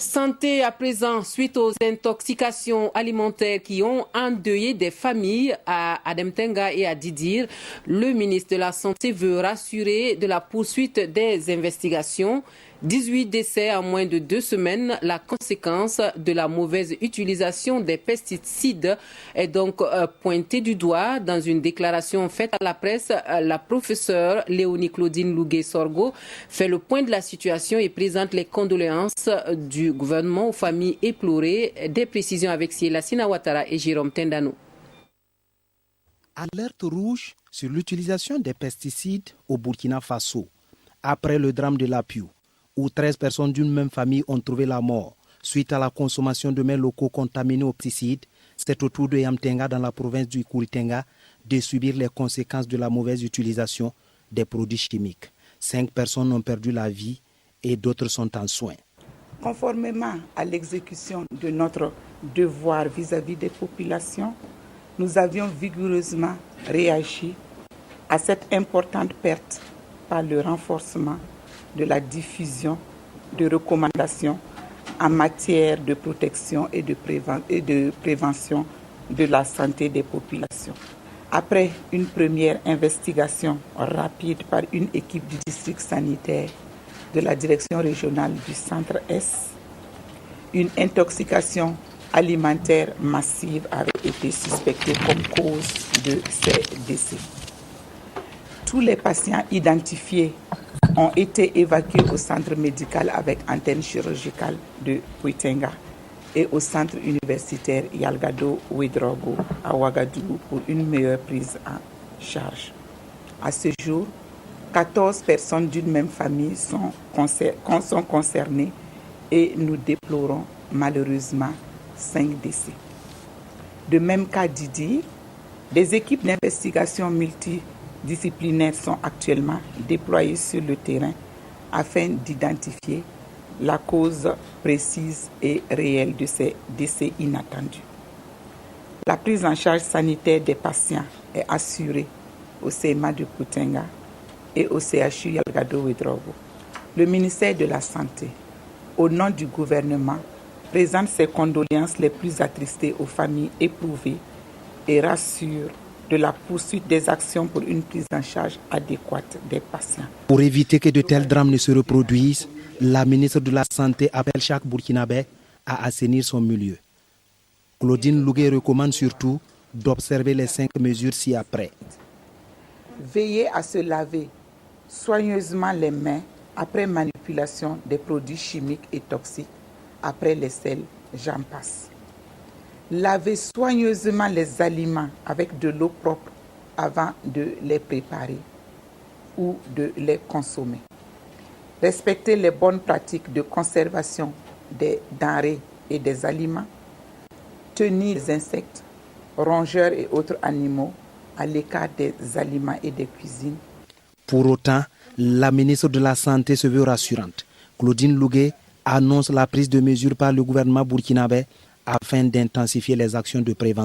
Santé à présent, suite aux intoxications alimentaires qui ont endeuillé des familles à Ademtenga et à Didir, le ministre de la Santé veut rassurer de la poursuite des investigations. 18 décès en moins de 2 semaines, la conséquence de la mauvaise utilisation des pesticides est donc pointée du doigt. Dans une déclaration faite à la presse, la professeure Léonie Claudine Lougué-Sorgo fait le point de la situation et présente les condoléances du gouvernement aux familles éplorées. Des précisions avec Siela Sinawatara et Jérôme Tendano. Alerte rouge sur l'utilisation des pesticides au Burkina Faso après le drame de Lapiou, où 13 personnes d'une même famille ont trouvé la mort suite à la consommation de mets locaux contaminés aux pesticides. C'est au tour de Yamtenga, dans la province du Kouritenga, de subir les conséquences de la mauvaise utilisation des produits chimiques. 5 personnes ont perdu la vie et d'autres sont en soins. Conformément à l'exécution de notre devoir vis-à-vis des populations, nous avions vigoureusement réagi à cette importante perte par le renforcement de la diffusion de recommandations en matière de protection et de prévention de la santé des populations. Après une première investigation rapide par une équipe du district sanitaire de la direction régionale du Centre-Est, une intoxication alimentaire massive avait été suspectée comme cause de ces décès. Tous les patients identifiés ont été évacués au centre médical avec antenne chirurgicale de Kouritenga et au centre universitaire Yalgado Ouedraogo à Ouagadougou pour une meilleure prise en charge. À ce jour, 14 personnes d'une même famille sont concernées et nous déplorons malheureusement 5 décès. De même qu'à Didir, des équipes d'investigation multidisciplinaires sont actuellement déployées sur le terrain afin d'identifier la cause précise et réelle de ces décès inattendus. La prise en charge sanitaire des patients est assurée au CMA de Kouritenga et au CHU Yalgado Ouedraogo. Le ministère de la Santé, au nom du gouvernement, présente ses condoléances les plus attristées aux familles éprouvées et rassure de la poursuite des actions pour une prise en charge adéquate des patients. Pour éviter que de tels drames ne se reproduisent, la ministre de la Santé appelle chaque Burkinabé à assainir son milieu. Claudine Lougué recommande surtout d'observer les 5 mesures ci-après. Veillez à se laver soigneusement les mains après manipulation des produits chimiques et toxiques, après les sels, j'en passe. Lavez soigneusement les aliments avec de l'eau propre avant de les préparer ou de les consommer. Respectez les bonnes pratiques de conservation des denrées et des aliments. Tenir les insectes, rongeurs et autres animaux à l'écart des aliments et des cuisines. Pour autant, la ministre de la Santé se veut rassurante. Claudine Lougué annonce la prise de mesures par le gouvernement burkinabé afin d'intensifier les actions de prévention.